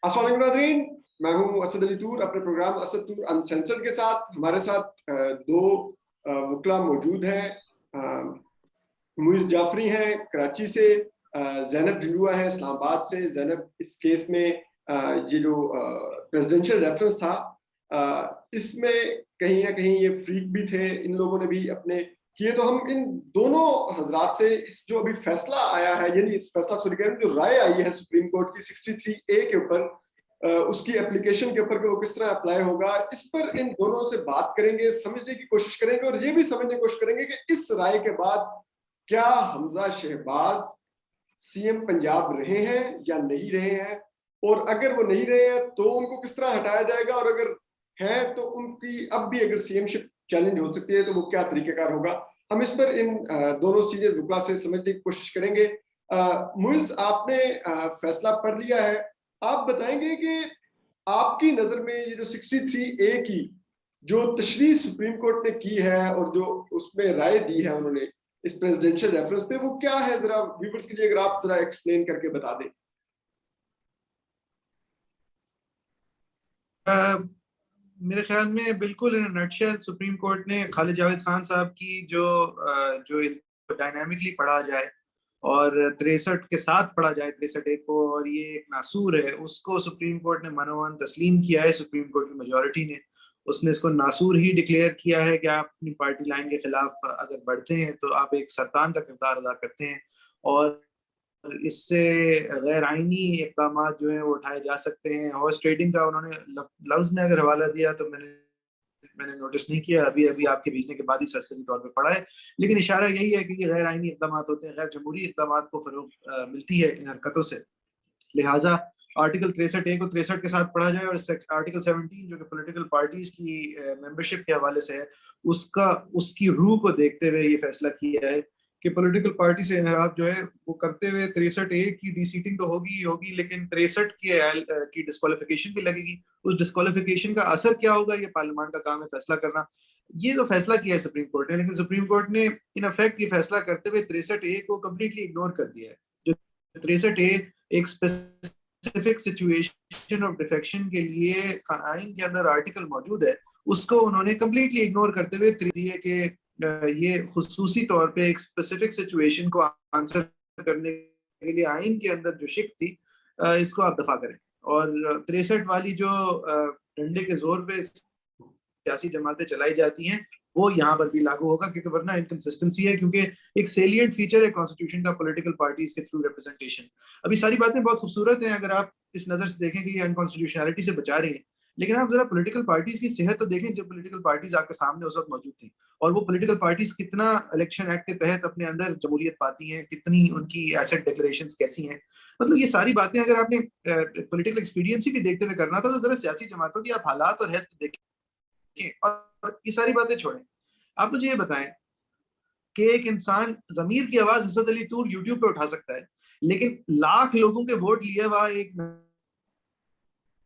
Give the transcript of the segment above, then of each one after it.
अस्सलाम वालेकुम नाज़रीन, मैं हूं असद अली तूर अपने प्रोग्राम असद तूर अनसेंसर्ड के साथ। हमारे साथ दो वकला मौजूद हैं। मुइज़ जाफरी हैं कराची से, ज़ैनब झंडुआ है इस्लामाबाद से। ज़ैनब इस केस में ये जो प्रेसिडेंशियल रेफरेंस था इसमें कहीं ना कहीं ये फ्रीक भी थे, इन लोगों ने भी अपने किए। तो हम इन दोनों हजरात से इस जो अभी फैसला आया है, यानी इस फैसला सॉरी कह रहे हैं, जो राय आई है सुप्रीम कोर्ट की 63A के ऊपर, उसकी एप्लीकेशन के ऊपर कि वो किस तरह अप्लाई होगा, इस पर इन दोनों से बात करेंगे, समझने की कोशिश करेंगे और ये भी समझने की कोशिश करेंगे कि इस राय के बाद क्या हमजा शहबाज सीएम पंजाब रहे हैं या नहीं रहे हैं, और अगर वो नहीं रहे हैं तो उनको किस तरह हटाया जाएगा, और अगर है तो उनकी अब भी अगर सीएमशिप चैलेंज हो सकती है तो वो क्या तरीकेकार होगा। हम इस पर इन दोनों सीनियर वकला से समझने की कोशिश करेंगे। मुइज़, आपने फैसला पढ़ लिया है, आप बताएंगे कि आपकी नजर में ये जो 63A की जो तशरीह सुप्रीम कोर्ट ने की है और जो उसमें राय दी है उन्होंने इस प्रेसिडेंशियल रेफरेंस पे, वो क्या है, जरा व्यूअर्स के लिए अगर आप जरा एक्सप्लेन करके बता दें। मेरे ख्याल में बिल्कुल इन नटशेल सुप्रीम कोर्ट ने खालिद जावेद खान साहब की जो डायनामिकली पढ़ा जाए और 63 के साथ पढ़ा जाए, 63A को, और ये एक नासूर है उसको सुप्रीम कोर्ट ने मनोवन तस्लीम किया है। सुप्रीम कोर्ट की मेजॉरिटी ने उसने इसको नासूर ही डिक्लेयर किया है कि आप अपनी पार्टी लाइन के खिलाफ अगर बढ़ते हैं तो आप एक सरतान का किरदार अदा करते हैं, और इससे गैर आइनी इकदाम जो है वो उठाए जा सकते हैं। हॉर्स ट्रेडिंग का उन्होंने लफ्ज में अगर हवाला दिया तो मैंने नोटिस नहीं किया, अभी अभी आपके भेजने के बाद ही सरसरी तौर पे पढ़ा है, लेकिन इशारा यही है कि ये गैर आइनी इकदाम होते हैं, गैर जमहूरी इकदाम को फरोग मिलती है इन हरकतों से। लिहाजा आर्टिकल 63A को 63 के साथ पढ़ा जाए, और आर्टिकल 17 जो कि पॉलिटिकल पार्टीज की मेंबरशिप के हवाले से है, उसकी रूह को देखते हुए ये फैसला किया है कि पॉलिटिकल पार्टी से इनहराफ जो है वो करते हुए 63A की डीसीटिंग तो होगी ही होगी, लेकिन 63 की डिस्क्वालिफिकेशन भी लगेगी। उस डिस्क्वालिफिकेशन का असर क्या होगा, ये पार्लियामान का काम है फैसला करना। ये तो फैसला किया है सुप्रीम कोर्ट ने, लेकिन सुप्रीम कोर्ट ने इन इफेक्ट ये फैसला करते हुए 63A को कम्प्लीटली इग्नोर कर दिया है। जो 63A एक स्पेसिफिक सिचुएशन ऑफ डिफेक्शन के लिए आइन के अंदर आर्टिकल मौजूद है, उसको उन्होंने कम्प्लीटली इग्नोर करते हुए दिए कि ये खुसूसी तौर पे एक स्पेसिफिक सिचुएशन को आंसर करने के लिए आइन के अंदर जो शिक थी, इसको आप दफा करें। और 63 वाली जो डंडे के जोर पे सियासी जमातें चलाई जाती हैं वो यहाँ पर भी लागू होगा, क्योंकि वरना इनकंसिस्टेंसी है, क्योंकि एक सेलिएंट फीचर है कॉन्स्टिट्यूशन का पॉलिटिकल पार्टीज के थ्रू रिप्रेजेंटेशन। अभी सारी बातें बहुत खूबसूरत हैं अगर आप इस नजर से देखें कि ये अनकॉन्स्टिट्यूशनलिटी से बचा रही है, लेकिन आप जरा पॉलिटिकल पार्टीज की सेहत तो देखें। जो पॉलिटिकल पार्टीज आपके सामने उस वक्त मौजूद थी, और वो पॉलिटिकल पार्टीज कितना इलेक्शन एक्ट के तहत अपने अंदर जमहूरियत पाती हैं, कितनी उनकी एसेट डिक्लेरेशंस कैसी हैं, मतलब ये सारी बातें अगर आपने पॉलिटिकल एक्सपीडियंसी भी देखते हुए करना था तो जरा सियासी जमातों की आप हालात और हेल्थ देखें, और ये सारी बातें छोड़ें। आप मुझे ये बताएं कि एक इंसान जमीर की आवाज असद अली तूर यूट्यूब पे उठा सकता है, लेकिन लाख लोगों के वोट लिए हुआ एक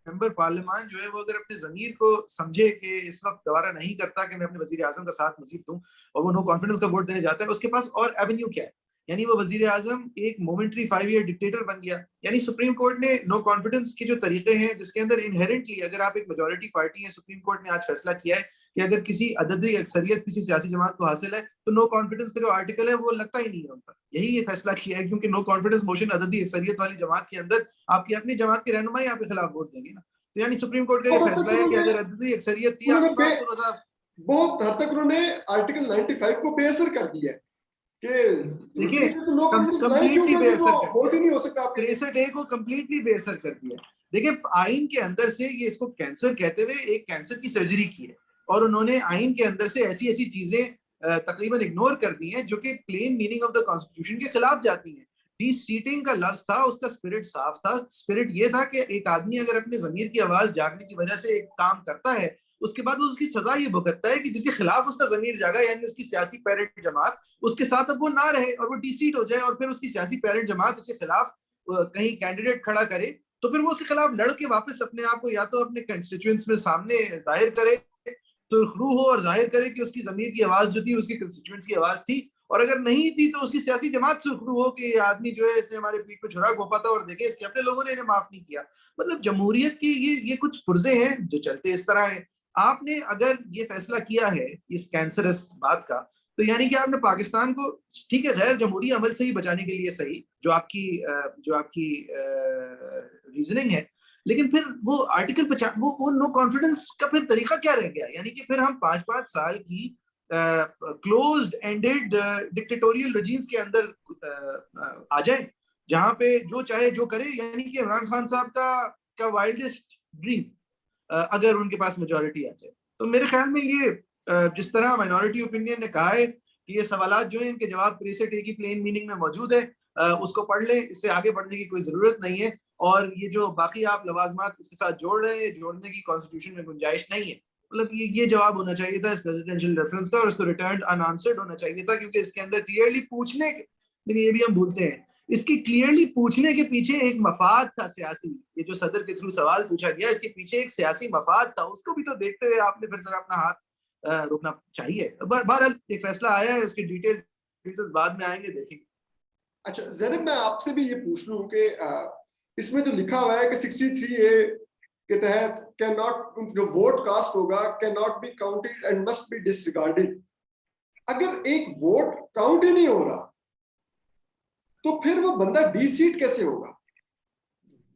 मेंबर पार्लियामान जो है वो अगर अपने जमीर को समझे कि इस वक्त दोबारा नहीं करता कि मैं अपने वजीर आजम का साथ मजीद दूं, और वो नो कॉन्फिडेंस का वोट देने जाता है, उसके पास और एवेन्यू क्या है? यानी वो वजीर आजम एक मोमेंट्री 5 ईयर डिक्टेटर बन गया। यानी सुप्रीम कोर्ट ने नो कॉन्फिडेंस के जो तरीके हैं, जिसके अंदर इनहेरेंटली अगर आप एक मेजोरिटी पार्टी है, सुप्रीम कोर्ट ने आज फैसला किया है कि अगर किसी अददी अक्सरियत किसी सियासी जमात को हासिल है तो नो कॉन्फिडेंस का जो आर्टिकल है वो लगता ही नहीं है उन पर। यही ये फैसला किया है, क्योंकि नो कॉन्फिडेंस मोशन अददी अक्सरियत वाली जमात के अंदर आपकी अपनी जमात के रहनुमाई आपके खिलाफ वोट देंगे ना। तो यानी सुप्रीम कोर्ट का ये फैसला है कि अगर अददी अक्सरियत थी आपके पास तो बहुत हद तक उन्होंने आर्टिकल 95 को बेअसर कर दिया है कि देखिए कंप्लीटली बेअसर कर वोट ही नहीं हो सकता। 63A को कंप्लीटली बेअसर कर दिया। देखिए आइन के अंदर से ये इसको कैंसर कहते हुए एक कैंसर की सर्जरी की है, और उन्होंने आइन के अंदर से ऐसी ऐसी चीजें तकरीबन इग्नोर कर दी हैं जो कि plain meaning of the constitution के खिलाफ जाती हैं। सीटिंग का लफ्ज था, उसका स्पिरिट साफ था। स्पिरिट ये था कि एक आदमी अगर अपने जमीर की आवाज जागने की वजह से एक काम करता है, उसके बाद वो उसकी सजा ये भुगतता है कि जिसके खिलाफ उसका जमीर जागा, यानी उसकी सियासी पेरेंट जमात, उसके साथ अब वो ना रहे और वो डीसीट हो जाए, और फिर उसकी सियासी पेरेंट जमात उसके खिलाफ कहीं कैंडिडेट खड़ा करे, तो फिर वो उसके खिलाफ लड़ के वापस अपने आप को या तो अपने कंस्टिट्यूएंट्स में सामने जाहिर करे, सुरखरू हो और जाहिर करे कि उसकी जमीर की आवाज जो थी उसकी कंस्टिट्यूएंट्स की आवाज थी, और अगर नहीं थी तो उसकी सियासी जमात से शुरू हो कि ये आदमी जो है इसने हमारे पीठ पे छुरा घोंपा था और देखे इसके अपने लोगों ने इन्हें माफ नहीं किया। मतलब जमहूरियत की ये कुछ पुर्जे हैं जो चलते इस तरह हैं। आपने अगर ये फैसला किया है इस कैंसरस बात का, तो यानी कि आपने पाकिस्तान को, ठीक है, गैर जमहूरी अमल से ही बचाने के लिए सही, जो आपकी रीजनिंग है, लेकिन फिर वो आर्टिकल 50 वो नो कॉन्फिडेंस का फिर तरीका क्या रह गया? यानी कि फिर हम 5-5 साल की क्लोज्ड एंडेड डिक्टेटोरियल रेजिम्स के अंदर आ जाए, जहां पे जो चाहे जो करे, यानी कि इमरान खान साहब का वाइल्डेस्ट ड्रीम अगर उनके पास मेजोरिटी आ जाए। तो मेरे ख्याल में ये जिस तरह माइनॉरिटी ओपिनियन ने कहा है कि ये सवालात जो है इनके जवाब 63A की प्लेन मीनिंग में मौजूद है, उसको पढ़ लें, इससे आगे बढ़ने की कोई जरूरत नहीं है। और ये जो बाकी आप लवाजमात इसके साथ जोड़ रहे हैं, जोड़ने की कॉन्स्टिट्यूशन में गुंजाइश नहीं है। मतलब ये जवाब होना चाहिए था इस प्रेसिडेंशियल रेफरेंस का, और इसको रिटर्न अनआंसर्ड होना चाहिए था, क्योंकि इसके अंदर क्लियरली पूछने के, लेकिन ये भी हम भूलते हैं, इसकी क्लियरली पूछने के पीछे एक मफाद था सियासी। ये जो सदर के थ्रू सवाल पूछा गया, इसके पीछे एक सियासी मफाद था, उसको भी तो देखते हुए आपने फिर जरा अपना हाथ रोकना चाहिए। बहरहाल एक फैसला आया है, उसकी डिटेल रीजंस बाद में आएंगे, देखेंगे। अच्छा ज़ैनब, मैं आपसे भी ये पूछ लूं कि इसमें जो लिखा हुआ है कि 63A के तहत कैन नॉट, जो वोट कास्ट होगा can not be counted and must be disregarded. अगर एक वोट काउंट ही नहीं हो रहा तो फिर वो बंदा डी सीट कैसे होगा?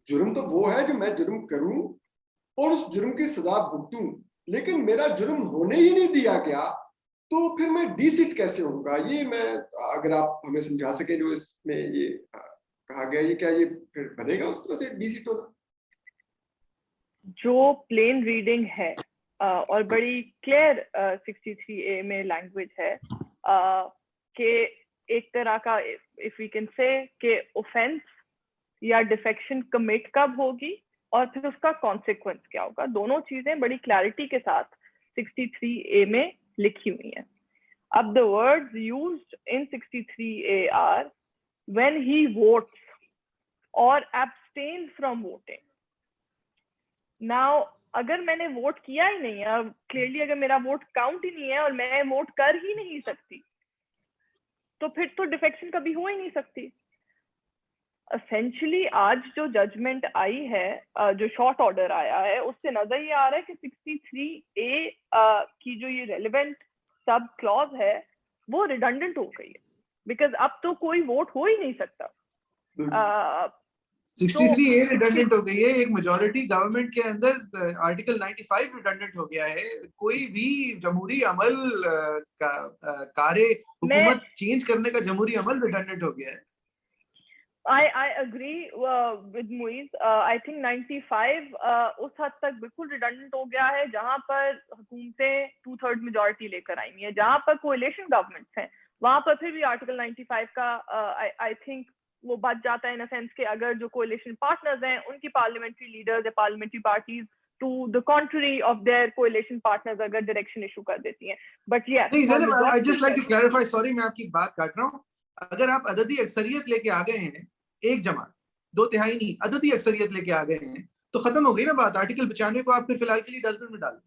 जुर्म तो वो है जो मैं जुर्म करूं और उस जुर्म की सजा भुगतूं, लेकिन मेरा जुर्म होने ही नहीं दिया गया, तो फिर मैं डी सीट कैसे होऊंगा? ये मैं, अगर आप हमें समझा सके जो इसमें ये कहा गया, ये क्या ये फिर बनेगा उस तरह से डी सीट होना? जो प्लेन रीडिंग है और बड़ी क्लियर 63A में लैंग्वेज है कि एक तरह का, इफ वी कैन से, कि ऑफेंस या डिफेक्शन कमिट कब होगी और फिर उसका कॉन्सिक्वेंस क्या होगा, दोनों चीजें बड़ी क्लैरिटी के साथ 63A में लिखी हुई हैं। अब the words used in 63A are when he votes और एब्सटेन फ्रॉम वोटिंग। नाउ अगर मैंने वोट किया ही नहीं है, क्लियरली अगर मेरा वोट काउंट ही नहीं है और मैं वोट कर ही नहीं सकती, तो फिर तो डिफेक्शन कभी हो ही नहीं सकती। एसेंशियली आज जो जजमेंट आई है, जो शॉर्ट ऑर्डर आया है, उससे नजर ये आ रहा है कि 63A की जो ये रेलेवेंट सब क्लॉज है वो रिडंडेंट हो गई है, बिकॉज अब तो कोई वोट हो ही नहीं सकता। 63A रिडंडेंट हो गई है, एक मेजॉरिटी गवर्नमेंट के अंदर आर्टिकल 95 रिडंडेंट हो गया है, कोई भी जमहूरी अमल कार्य हुकूमत चेंज करने का जमहूरी अमल रिडंडेंट हो गया है। I agree with Muiz. I think 95 उस हद तक बिल्कुल रिडंडेंट हो गया है जहां पर हुकूमतें 2/3 मेजॉरिटी लेकर आई हैं। जहां पर कोएलिशन गवर्नमेंट्स हैं वहां पर फिर भी आर्टिकल 95 का आई थिंक वो बच जाता है, इन सेंस के अगर जो कोएलिशन पार्टनर्स हैं उनकी पार्लियामेंट्री लीडर्स या parliamentary parties to the contrary of their coalition partners अगर डायरेक्शन इशू कर देती हैं। But I just like to clarify, sorry मैं आपकी बात काट रहा हूँ, अगर आप अददी अक्सरियत लेके आ गए हैं, एक जमात 2/3 नहीं, अददी अक्सरियत लेके आ गए हैं, तो खत्म हो गई ना बात। आर्टिकल 95 को आप फिर फिलहाल के लिए डस्टबिन में डाल।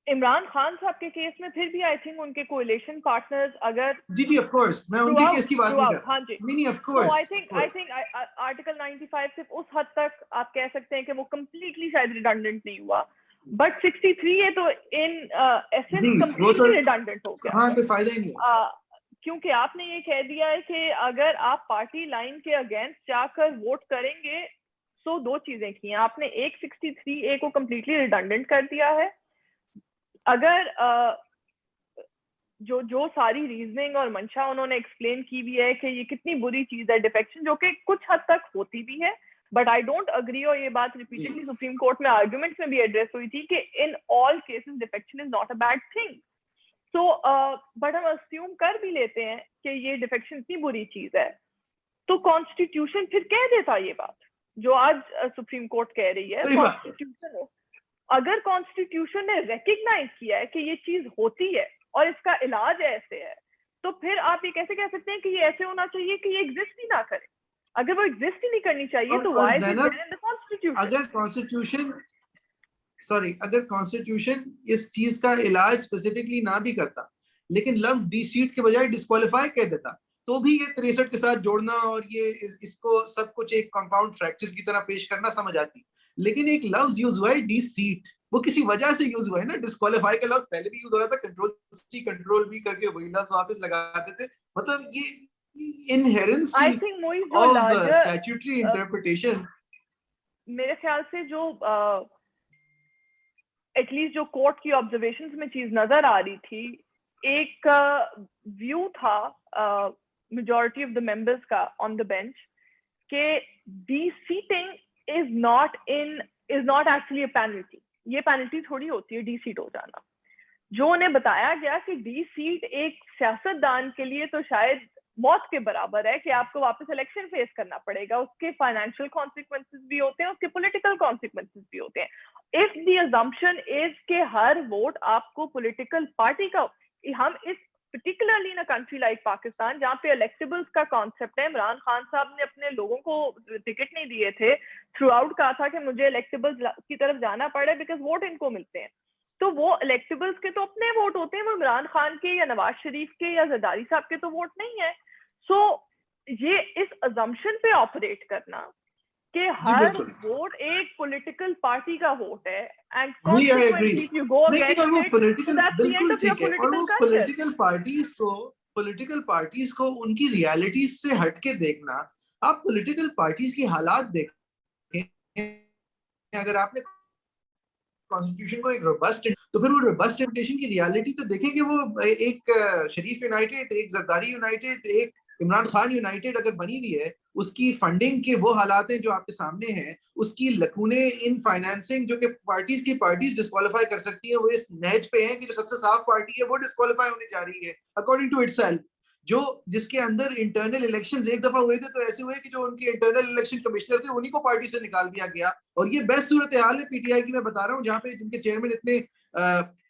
इमरान खान साहब के केस में फिर भी आई थिंक उनके कोएलिशन पार्टनर्स अगर जी ऑफ कोर्स, मैं उनके केस की बात नहीं कर रहा। हाँ जी, नहीं of course, I think article 95 सिर्फ उस हद तक आप कह सकते हैं कि वो कंप्लीटली शायद रिडंडेंट नहीं हुआ, बट 63A तो इन एसेंस कंप्लीटली रिडंडेंट हो गया। हाँ, कोई फायदा ही नहीं है, क्योंकि आपने ये कह दिया है कि अगर आप पार्टी लाइन के अगेंस्ट जाकर वोट करेंगे, तो दो चीजें की हैं आपने, एक 63A को कंप्लीटली रिडंडेंट कर दिया है। अगर जो सारी रीजनिंग और मंशा उन्होंने एक्सप्लेन की भी है कि ये कितनी बुरी चीज है डिफेक्शन, जो कि कुछ हद तक होती भी है, बट आई डोंट अग्री, और ये बात रिपीटेडली सुप्रीम कोर्ट में आर्ग्यूमेंट्स में भी एड्रेस हुई थी कि in all cases defection is not a bad thing. तो बट हम अस्यूम कर भी लेते हैं कि ये डिफेक्शन इतनी बुरी चीज है, तो कॉन्स्टिट्यूशन फिर कह देता ये बात जो आज सुप्रीम कोर्ट कह रही है। कॉन्स्टिट्यूशन, अगर कॉन्स्टिट्यूशन ने रिकग्नाइज किया है कि ये चीज होती है और इसका इलाज ऐसे है, तो फिर आप ये कैसे कह सकते हैं कि ये ऐसे होना चाहिए कि ये एग्जिस्ट ही ना करे? अगर वो एग्जिस्ट ही नहीं करनी चाहिए तो why is it there in the constitution? अगर कॉन्स्टिट्यूशन इस चीज का इलाज स्पेसिफिकली ना भी करता, लेकिन लफ्ज डी सीट के बजाय डिस्क्वालीफाई कह देता, तो भी ये 63 के साथ जोड़ना और ये इसको सब कुछ एक कंपाउंड फ्रैक्चर की तरह पेश करना समझ आती। लेकिन एक लफ्ज यूज हुआ है डी सीट, वो किसी वजह से यूज हुआ है ना। डिस्क्वालीफाई का लफ्ज पहले भी यूज हो रहा था, कंट्रोल सी कंट्रोल वी करके वही लफ्ज वापस लगा देते। मतलब ये इनहेरेंसी आई थिंक मोइज जो ऑफ लार्जर स्टैट्यूटरी इंटरप्रिटेशन, मेरे ख्याल से जो एटलीस्ट जो कोर्ट की ऑब्जर्वेशंस में चीज नजर आ रही थी, एक व्यू था मेजॉरिटी ऑफ द मेंबर्स का ऑन द बेंच के deseating is not actually a penalty. ये पेनल्टी थोड़ी होती है डी सीट हो जाना। जो उन्हें बताया गया कि डी सीट एक सियासतदान के लिए तो शायद मौत के बराबर है कि आपको वापस इलेक्शन फेस करना पड़ेगा, उसके फाइनेंशियल कॉन्सिक्वेंसेस भी होते हैं, उसके पॉलिटिकल कॉन्सिक्वेंसेस भी होते हैं। इफ द अजम्पशन इज के हर वोट आपको पॉलिटिकल पार्टी का, हम इस particularly in a country like Pakistan जहाँ पे इलेक्टेबल्स का कॉन्सेप्ट है, इमरान खान साहब ने अपने लोगों को टिकट नहीं दिए थे, थ्रू आउट कहा था कि मुझे इलेक्टेबल्स की तरफ जाना पड़े बिकॉज वोट इनको मिलते हैं। तो वो इलेक्टेबल्स के तो अपने वोट होते हैं, वो इमरान खान के या नवाज शरीफ के या जरदारी साहब के तो वोट नहीं है। सो ये इस अजम्पशन पे ऑपरेट करना कि हर वोट एक पॉलिटिकल पार्टी का वोट है and consequently if you go against it, so that's the end of your political culture. Political parties को उनकी रियलिटीज से हटके देखना। आप पॉलिटिकल पार्टीज की हालात देखें, अगर आपने कॉन्स्टिट्यूशन को एक रोबस्ट, तो फिर वो रोबस्ट इंटरप्रिटेशन की रियलिटी तो देखेंगे। वो एक शरीफ यूनाइटेड, एक जरदारी यूनाइटेड, एक इमरान खान यूनाइटेड अगर बनी हुई है, उसकी फंडिंग के वो हालात हैं जो आपके सामने हैं, उसकी लकूने इन फाइनेंसिंग जो कि पार्टीज डिस्क्वालीफाई कर सकती है, वो इस नहज पे है कि जो सबसे साफ पार्टी है वो डिस्क्वालीफाई होने जा रही है अकॉर्डिंग टू इटसेल्फ। जो जिसके अंदर इंटरनल इलेक्शंस एक दफा हुए थे तो ऐसे हुए कि जो उनके इंटरनल इलेक्शन कमिश्नर थे उन्हीं को पार्टी से निकाल दिया गया। और ये बेस्ट सूरत हाल है पीटीआई की मैं बता रहा हूँ, जहाँ पे जिनके चेयरमैन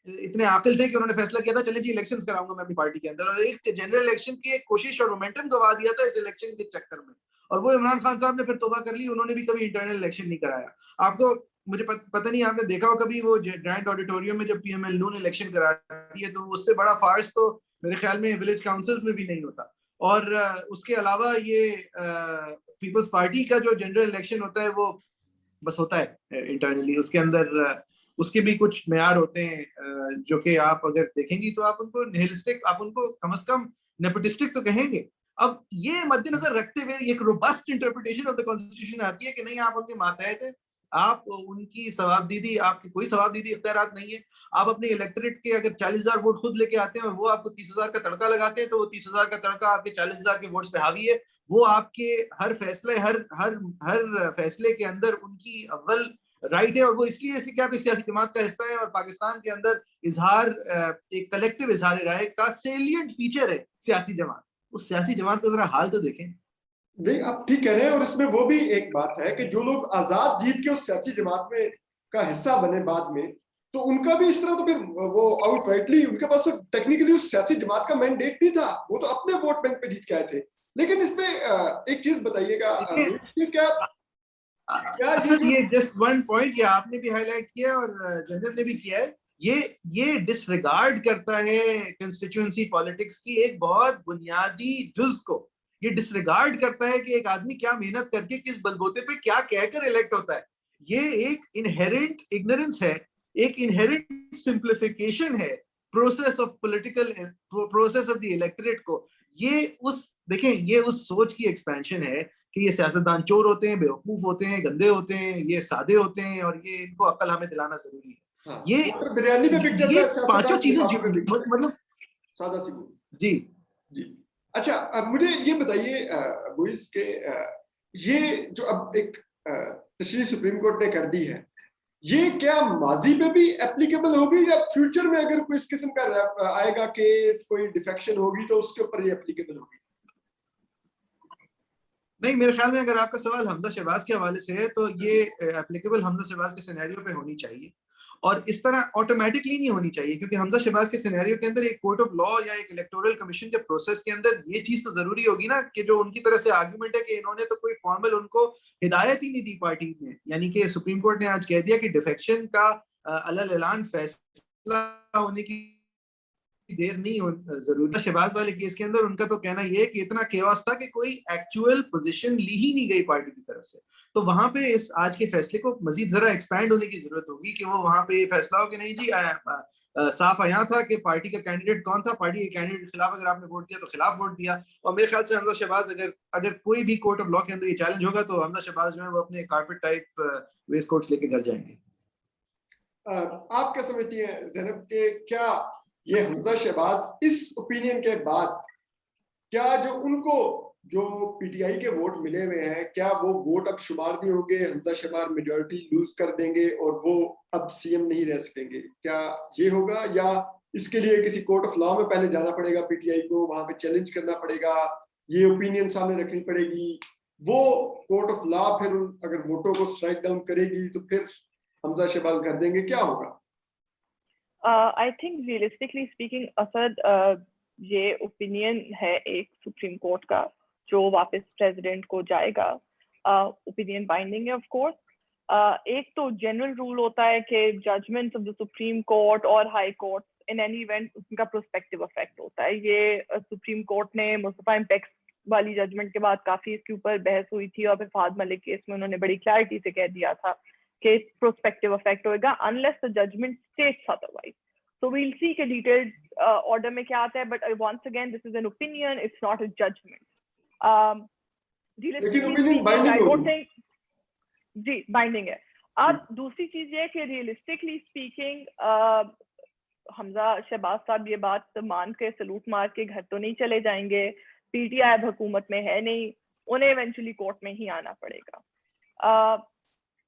इतने आकिल थे कि उन्होंने फैसला किया था चले जी इलेक्शंस कराऊंगा मैं अपनी पार्टी के अंदर, और एक जनरल इलेक्शन की एक कोशिश और मोमेंटम गवा दिया था इस इलेक्शन के चक्कर में। और वो इमरान खान साहब ने फिर तौबा कर ली, उन्होंने भी कभी इंटरनल इलेक्शन नहीं कराया। आपको मुझे पता नहीं आपने देखा हो कभी वो ग्रैंड ऑडिटोरियम में जब पीएमएल नून इलेक्शन कराती है, तो उससे बड़ा फार्स तो मेरे ख्याल में विलेज काउंसिल में भी नहीं होता। और उसके अलावा ये पीपल्स पार्टी का जो जनरल इलेक्शन होता है वो बस होता है इंटरनली, उसके अंदर उसके भी कुछ मेयार होते हैं जो कि आप अगर देखेंगी तो आप उनको निहिलिस्टिक, आप उनको कम से कम नेपोटिस्टिक तो कहेंगे। अब ये मद्देनजर रखते हुए एक robust interpretation of the constitution आती है कि नहीं, आप उनके मातहत हैं, आप उनकी सवाबदीदी, आपकी कोई सवाबदीदी इख्तियारात नहीं है। आप अपने इलेक्टोरेट के अगर 40,000 वोट खुद लेके आते हैं और वो आपको 30,000 का तड़का लगाते हैं, तो वो 30,000 का तड़का आपके 40,000 के वोट्स पे हावी है। वो आपके हर फैसले हर फैसले के अंदर उनकी अव्वल राइट है, और वो इसलिए कि आप एक सियासी जमात का हिस्सा है और पाकिस्तान के अंदर इजहार, एक कलेक्टिव इजहार राय का सेलिएंट फीचर है सियासी जमात। उस सियासी जमात का जरा हाल तो देखें। नहीं, आप ठीक कह रहे हैं। और इसमें वो भी एक बात है कि जो लोग आजाद जीत के उस सियासी जमात में का हिस्सा बने बाद में, तो उनका भी इस तरह तो फिर वो आउटराइटली उनके पास तो टेक्निकली उस सियासी जमात का मैंडेट नहीं था, वो तो अपने वोट बैंक पे जीत के आए थे। लेकिन इसमें एक चीज बताइएगा, ये जस्ट वन पॉइंट ये आपने भी हाईलाइट किया और जनरल ने भी किया है, ये डिसरिगार्ड करता है कंस्टिट्यूएंसी पॉलिटिक्स की एक बहुत बुनियादी जुज को। ये डिसरिगार्ड करता है कि एक आदमी क्या मेहनत करके किस बलबूते पे क्या कहकर इलेक्ट होता है। ये एक इनहेरेंट इग्नोरेंस है, एक इनहेरेंट सिंप्लिफिकेशन है process of political, process of the electorate को। ये उस सोच की एक्सपेंशन है कि ये सियासतदान चोर होते हैं, बेवकूफ होते हैं, गंदे होते हैं, ये सादे होते हैं, और ये इनको अक्ल हमें दिलाना जरूरी है। हाँ, ये बिरयानी में बिक जाता है, पांचों चीजें मतलब सादा सी जी जी। अच्छा, अब मुझे ये बताइए मुइज़ के ये जो अब एक तशरीह सुप्रीम कोर्ट ने कर दी है, ये क्या माजी पे भी एप्लीकेबल होगी या फ्यूचर में अगर कोई इस किस्म का आएगा केस, कोई डिफेक्शन होगी तो उसके ऊपर ये एप्लीकेबल होगी? नहीं, मेरे ख्याल में अगर आपका सवाल हमजा शहबाज के हवाले से है तो ये एप्लीकेबल हमजा शहबाज के सिनेरियो पे होनी चाहिए, और इस तरह ऑटोमेटिकली नहीं होनी चाहिए, क्योंकि हमजा शहबाज के सिनेरियो के अंदर एक कोर्ट ऑफ लॉ या एक इलेक्टोरल कमीशन के प्रोसेस के अंदर ये चीज तो जरूरी होगी ना कि जो उनकी तरफ से आर्गुमेंट है कि इन्होंने तो कोई फॉर्मल उनको हिदायत ही नहीं दी पार्टी ने, यानी कि सुप्रीम कोर्ट ने आज कह दिया कि डिफेक्शन का अलग ऐलान फैसला होने की देर नहीं हो जरूरी। शहबाज वाले केस के अंदर उनका तो कहना यह है कि इतना केओस था कि कोई एक्चुअल पोजीशन ली ही नहीं गई पार्टी की तरफ से। तो वहां पे इस आज के फैसले को मजीद जरा एक्सपैंड होने की जरूरत होगी कि वो वहां पे फैसला हो कि नहीं जी साफ आया था कि पार्टी का कैंडिडेट कौन था, पार्टी के कैंडिडेट के खिलाफ अगर आपने वोट दिया तो खिलाफ वोट दिया। और मेरे ख्याल से हमजा शहबाज अगर कोई भी कोर्ट ऑफ लॉ के अंदर ये चैलेंज होगा तो हमजा शहबाज जो है वो अपने कारपेट टाइप वेस्ट कोट्स लेके घर जाएंगे। आप क्या समझती हैं ज़ैनब के क्या ये हमजा शहबाज इस ओपिनियन के बाद क्या जो उनको जो पीटीआई के वोट मिले हुए हैं क्या वो वोट अब शुमार नहीं होंगे, हमजा शहबाज मेजॉरिटी लूज कर देंगे और वो अब सीएम नहीं रह सकेंगे, क्या ये होगा? या इसके लिए किसी कोर्ट ऑफ लॉ में पहले जाना पड़ेगा पीटीआई को, वहां पे चैलेंज करना पड़ेगा, ये ओपिनियन सामने रखनी पड़ेगी, वो कोर्ट ऑफ लॉ फिर अगर वोटों को स्ट्राइक डाउन करेगी तो फिर हमजा शहबाज कर देंगे, क्या होगा? I think realistically speaking Asad ये ओपिनियन है एक सुप्रीम कोर्ट का जो वापस प्रेसिडेंट को जाएगा। ओपिनियन बाइंडिंग है ऑफ कोर्स। एक तो जनरल रूल होता है कि judgements of the supreme court और high court in any event उनका प्रोस्पेक्टिव इफेक्ट होता है। ये सुप्रीम कोर्ट ने मुस्तफा इम्पेक्स वाली जजमेंट के बाद काफी इसके ऊपर बहस हुई थी और फिर फहद मलिक केस में उन्होंने बड़ी क्लैरिटी से कह दिया था कि प्रोस्पेक्टिव इफेक्ट होगा unless the judgment states otherwise. So we'll see कि detailed order में क्या आता है, but once again this is an opinion, it's not a judgment. लेकिन ओपिनियन बाइंडिंग I don't होगी। think जी बाइंडिंग है। अब दूसरी चीज ये कि रियलिस्टिकली स्पीकिंग हमजा शहबाज साहब ये बात मान के सलूट मार के घर तो नहीं चले जाएंगे, पीटीआई हुकूमत में है नहीं, उन्हें इवेंचुअली कोर्ट में ही आना पड़ेगा।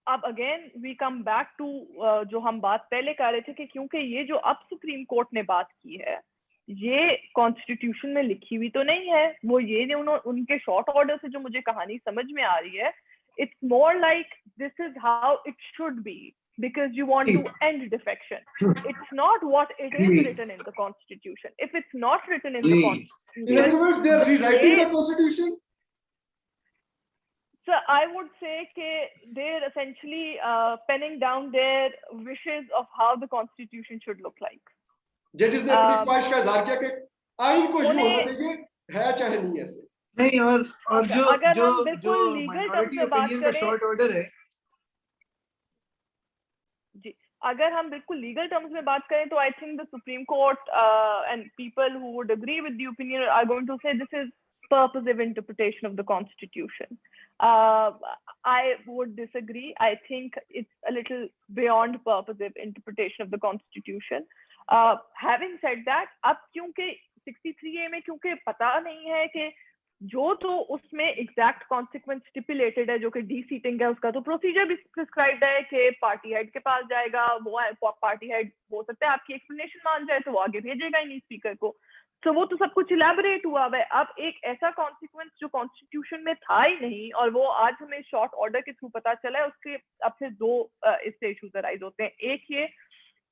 अब again we come back to जो हम बात पहले कर रहे थे कि क्योंकि ये जो अब सुप्रीम कोर्ट ने बात की है ये कॉन्स्टिट्यूशन में लिखी हुई तो नहीं है, वो ये उनके शॉर्ट ऑर्डर से जो मुझे कहानी समझ में आ रही है, it's more like this is how it should be because you want to end defection. It's not what it is written in the constitution. If it's not written in the constitution, in other words they are rewriting the constitution. So I would say that they're essentially penning down their wishes of how the constitution should look like. जजेस ने अपनी ख्वाहिश का इजहार किया कि आइन को यूं होना चाहिए है चाहे नहीं ऐसे नहीं। और जो लीगल टर्म्स में बात करें शॉर्ट ऑर्डर है जी, अगर हम बिल्कुल लीगल टर्म्स में बात करें तो I think the supreme court and people who would agree with the opinion are going to say this is purposive interpretation of the constitution. I would disagree. I think it's a little beyond purposive interpretation of the constitution. Having said that, अब क्योंकि 63A में क्योंकि पता नहीं है कि जो तो उसमें एग्जैक्ट कॉन्सिक्वेंस स्टिपुलेटेड है जो कि डी सीटिंग है उसका तो प्रोसीजर भी प्रिस्क्राइब्ड है कि पार्टी हेड के पास जाएगा, वो पार्टी हेड हो सकता है आपकी एक्सप्लेनेशन मान जाए तो वो आगे भेजेगा ही नहीं स्पीकर को, तो वो तो सब कुछ इलेबोरेट हुआ है। अब एक ऐसा कॉन्सिक्वेंस जो कॉन्स्टिट्यूशन में था ही नहीं और वो आज हमें शॉर्ट ऑर्डर के थ्रू पता चला है, उसके अब फिर दो इससे इश्यूज अराइज होते हैं। एक ये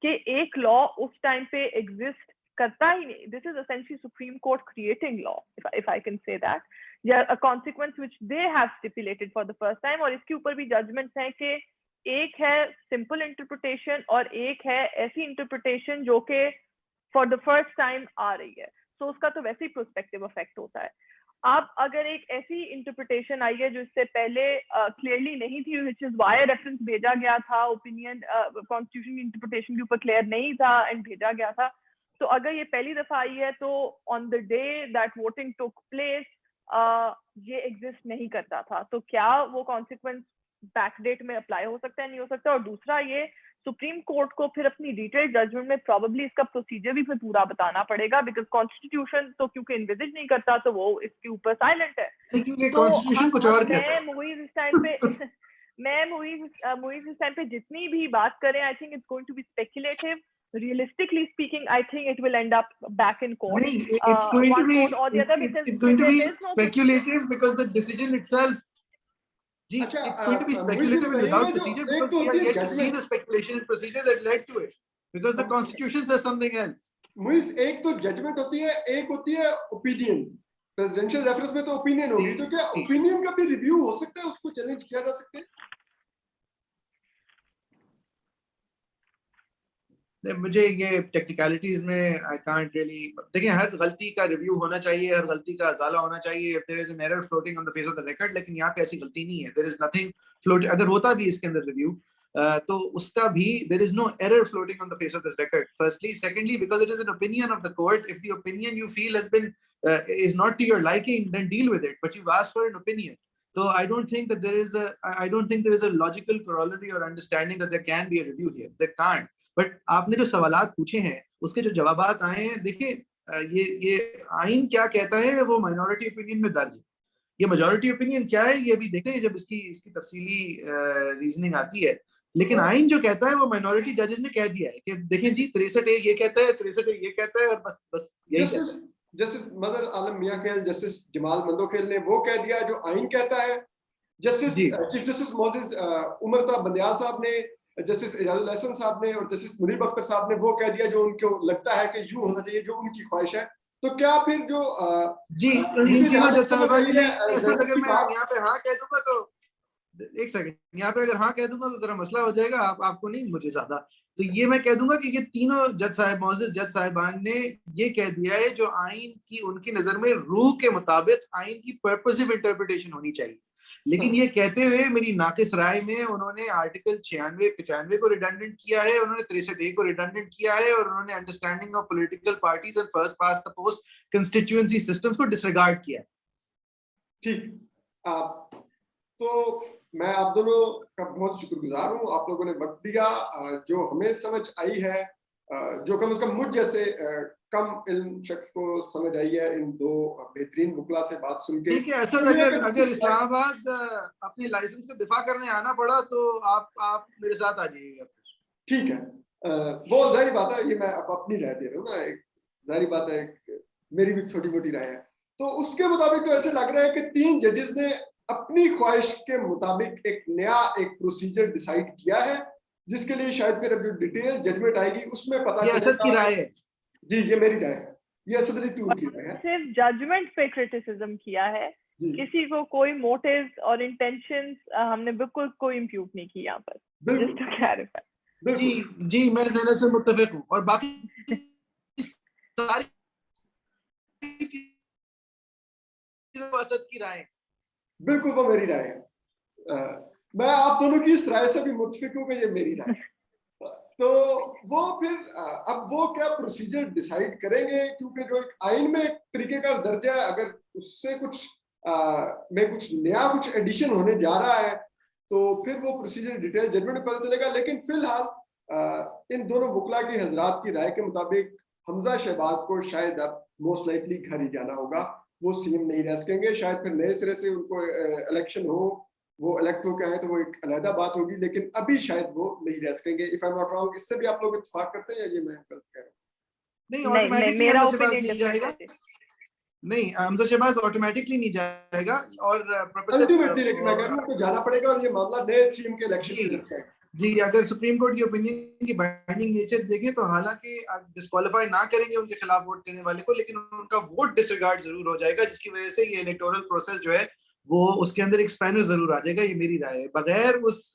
कि एक लॉ उस टाइम पे एग्जिस्ट करता ही नहीं, this is essentially supreme court creating law if I can say that, या a consequence which they have stipulated for the first time. और इसके ऊपर भी जजमेंट्स हैं कि एक है सिंपल इंटरप्रिटेशन और एक है ऐसी इंटरप्रिटेशन जो कि फॉर द फर्स्ट टाइम आ रही है, तो उसका तो वैसे ही प्रोस्पेक्टिव इफेक्ट होता है। अब अगर एक ऐसी इंटरप्रिटेशन आई है जो इससे पहले क्लियरली नहीं थी, व्हिच इज व्हाई रेफरेंस भेजा गया था, ओपिनियन कॉन्स्टिट्यूशन इंटरप्रिटेशन के ऊपर क्लियर नहीं था एंड भेजा गया था, तो अगर ये पहली दफा आई है तो on the day that voting took place ये एग्जिस्ट नहीं करता था, तो क्या वो कॉन्सिक्वेंस बैकडेट में अप्लाई हो सकता है, नहीं हो सकता। और दूसरा ये सुप्रीम कोर्ट को फिर अपनी डिटेल्ड जजमेंट में प्रोबेबली इसका प्रोसीजर भी फिर पूरा बताना पड़ेगा, बिकॉज कॉन्स्टिट्यूशन तो क्योंकि इन्विजिट नहीं करता तो वो इसके ऊपर साइलेंट है। कॉन्स्टिट्यूशन कुछ और कहता है। मुइज इस टाइम पे मुइज इस टाइम पे जितनी भी बात करें, I think it's going to be speculative. Realistically speaking, I think it will end up back in court. It's going to be or the other because it's going to be speculative because the decision itself. Ji, अच्छा, it's going to be speculative without procedure because we are yet to see the speculation and procedure that led to it because the constitution says something else. Muiz एक तो judgement होती है, एक होती है opinion. Presidential reference में तो opinion होगी, तो क्या ओपिनियन का भी रिव्यू हो सकता है, उसको चैलेंज किया जा सकता है? मुझे ये टेक्निकलिटीज में आई कांट रियली, देखिए हर गलती का रिव्यू होना चाहिए, हर गलती का अजाला होना चाहिए, if there is an error floating on the face of the record, लेकिन यहाँ पे ऐसी गलती नहीं है, देयर इज नथिंग फ्लोट, अगर होता भी इसके अंदर रिव्यू तो उसका भी there is no error floating on the face of this record, firstly, secondly because it is an opinion of the court, if the opinion you feel has been is not to your liking, then deal with it, but you've asked for an opinion. So I don't think that I don't think there is a logical corollary or understanding that there can be a review here. There can't. But आपने जो सवालात पूछे हैं उसके जो जवाबात आए हैं, देखिए ये आइन क्या कहता है वो माइनॉरिटी ओपिनियन में दर्ज है, ये मेजॉरिटी ओपिनियन क्या है ये अभी देखते हैं जब इसकी तफसीली रीजनिंग आती है, लेकिन आइन जो कहता है वो माइनॉरिटी जजेस ने कह दिया है कि देखें जी 63A ये कहता है, 63A ये कहता है, और बस यही जस्टिस मदर आलम मियां खेल, जस्टिस जमाल मंदोखेल ने वो कह दिया जो आइन कहता है, justice chief justice Mohsin Umar Bandial साहब ने, जस्टिस इजाजुल हसन साहब ने और जस्टिस मुनीब अख्तर साहब ने वो कह दिया जो उनको लगता है कि यूं होना चाहिए, जो उनकी ख्वाहिश है। तो क्या फिर जो जी अगर मैं यहाँ पे हाँ कह दूंगा तो एक सेकंड, यहाँ पे अगर हाँ कह दूंगा तो जरा मसला हो जाएगा, आपको नहीं मुझे ज्यादा, तो ये मैं कह दूंगा कि ये तीनों जज साहब मोअज़्ज़िज़ जज साहिबान ने ये कह दिया है जो आइन की उनकी नजर में रूह के मुताबिक आइन की पर्पसिव इंटरप्रिटेशन होनी चाहिए, लेकिन ये कहते हुए मेरी नाकिस राय में उन्होंने आर्टिकल 96-95 को रिडंडेंट किया है, उन्होंने 63A को रिडंडेंट किया है, और उन्होंने understanding of political parties and first past the post constituency systems को डिसरिगार्ड किया है। ठीक, तो मैं आप दोनों का बहुत शुक्रगुजार हूँ, आप लोगों ने वक्त दिया, जो हमें समझ आई है, जो कम से कम मुझ जैसे कम इल्म शख्स को समझ आई है इन दो बेहतरीन वकला से बात सुन के। ठीक है, अगर इस्लामाबाद अपनी लाइसेंस का दिफा करने आना पड़ा तो आप मेरे साथ आ जाइएगा। ठीक है, वो जाहिर बात है, ये मैं अपनी राय दे रहा हूँ ना, एक जाहिर बात है, मेरी भी छोटी मोटी राय है, तो उसके मुताबिक तो ऐसे लग रहा है कि 3 जजेस ने अपनी ख्वाहिश के मुताबिक एक नया एक प्रोसीजर डिसाइड किया है, जिसके लिए शायद फिर अब जो डिटेल जजमेंट आएगी उसमें पता चलेगा। असद की राय है जी, ये मेरी राय है, ये असद अली तूर की राय है। सिर्फ जजमेंट पे क्रिटिसिज्म किया है, किसी को कोई मोटिव्स और इंटेंशंस हमने बिल्कुल कोई इंप्यूट नहीं की यहाँ पर, जस्ट टू क्लैरिफाई। जी मैं ज़रा से मुत्तफिक हूँ, और बाकी सारी असद की राय बिल्कुल वो मेरी राय है। मैं आप दोनों की इस राय से भी मुत्तफिक हूँ कि ये मेरी राय है। तो वो फिर अब वो क्या प्रोसीजर डिसाइड करेंगे, क्योंकि जो एक आइन में एक तरीके का दर्जा है, अगर उससे कुछ नया कुछ एडिशन होने जा रहा है तो फिर वो प्रोसीजर डिटेल जजमेंट पता चलेगा। लेकिन फिलहाल इन दोनों वकला की हजरात की राय के मुताबिक हमजा शहबाज को शायद अब मोस्ट लाइकली घर ही जाना होगा, वो सीएम नहीं रह सकेंगे, शायद फिर नए सिरे से उनको इलेक्शन हो, वो इलेक्ट होकर आए तो वो एक अलग बात होगी, लेकिन अभी शायद वो नहीं रह सकेंगे। If I am not wrong, इससे भी आप लोग इत्तेफाक करते हैं या ये मैं गलत कह रहा हूँ? नहीं, ऑटोमेटिकली हमजा शहबाज नहीं जाएगा, नहीं हमजा शहबाज ऑटोमेटिकली नहीं जाएगा, और अल्टीमेटली लेकिन मैं कह रहा हूं उनको जाना पड़ेगा, और ये मामला नए सीएम के इलेक्शन की तरफ है। जी, अगर सुप्रीम कोर्ट की ओपिनियन की बाइंडिंग नेचर देखें तो हालांकि डिस्क्वालीफाई ना करेंगे उनके खिलाफ वोट करने वाले को, लेकिन उनका वोट डिसरिगार्ड जरूर हो जाएगा, जिसकी वजह से ये इलेक्टोरल प्रोसेस जो है वो उसके अंदर एक स्पैनर जरूर आ जाएगा। ये मेरी राय है, बगैर उस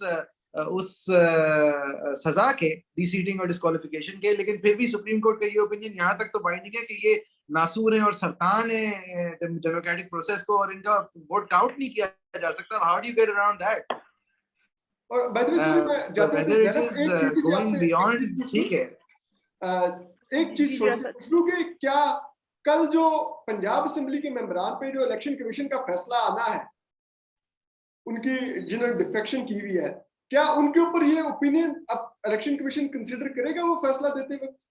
सजा के, डीसीटिंग और डिस्क्वालिफिकेशन के। लेकिन फिर भी सुप्रीम कोर्ट का ये ओपिनियन यहाँ तक तो बाइंडिंग है कि ये नासूर है और सरतान है डेमोक्रेटिक प्रोसेस को, और इनका वोट काउंट नहीं किया जा सकता। How do you get around that? और बाय द वे सॉरी, मैं जाते एक चीज पूछ लूं कि क्या कल जो पंजाब असेंबली के मेंबरान पे जो इलेक्शन कमीशन का फैसला आना है, उनकी जिन्होंने डिफेक्शन की हुई है, क्या उनके ऊपर ये ओपिनियन अब इलेक्शन कमीशन कंसीडर करेगा वो फैसला देते वक्त?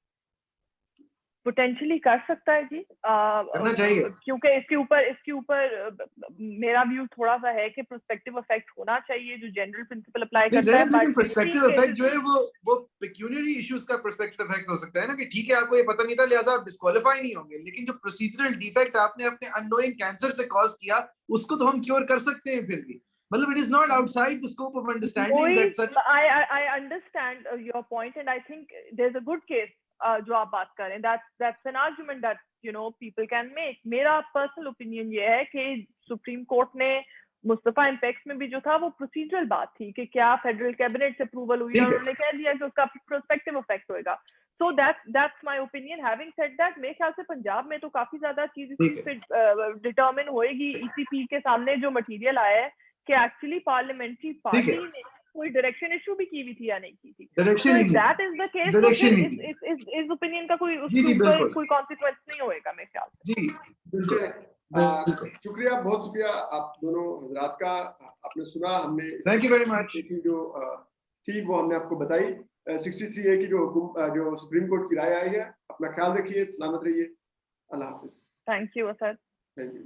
पोटेंशियली कर सकता है जी, करना चाहिए, क्योंकि इसके ऊपर मेरा व्यू थोड़ा सा है कि प्रोस्पेक्टिव इफेक्ट होना चाहिए जो जनरल प्रिंसिपल अप्लाई करता है। लेकिन प्रोस्पेक्टिव इफेक्ट जो है वो पेक्यूनियरी इश्यूज का प्रोस्पेक्टिव इफेक्ट हो सकता है ना, कि ठीक है आपको ये पता नहीं था लिहाजा आप डिस्क्वालीफाई नहीं होंगे, लेकिन जो प्रोसीजरल डिफेक्ट आपने अपने अननोइंग कैंसर से कॉज किया उसको तो हम क्योर कर सकते हैं फिर भी, मतलब it is not outside the scope of understanding that such. I understand your point and I think there is a good case जो आप बात कर रहे हैं, that's an argument that you know people can make। मेरा personal opinion ये है कि सुप्रीम कोर्ट ने मुस्तफा इम्पैक्ट में भी जो था वो प्रोसीजरल बात थी कि क्या फेडरल कैबिनेट से अप्रूवल हुई है, और उन्होंने कह दिया कि उसका प्रोस्पेक्टिव इफेक्ट होएगा। So that's my opinion. Having said that, मेरे ख्याल से पंजाब में तो काफी ज्यादा चीज डिटरमिन होएगी ईसीपी के सामने जो मटेरियल आया है कि एक्चुअली पार्लियामेंट्री पार्टी ने कोई डायरेक्शन इशू भी की हुई थी या नहीं की थी। Direction he that is the case, तो फिर इस ओपिनियन का कोई उसके ऊपर कोई कॉन्सिक्वेंस नहीं होएगा मेरे ख्याल से। जी शुक्रिया, बहुत शुक्रिया आप दोनों हजरात का। आपने सुना, हमने थैंक यू वेरी मच की जो थी वो हमने आपको बताई। 63A की जो सुप्रीम कोर्ट की राय आई है। अपना ख्याल रखिए, सलामत रहिए, अल्लाह हाफिज। Thank you Asad. Thank you.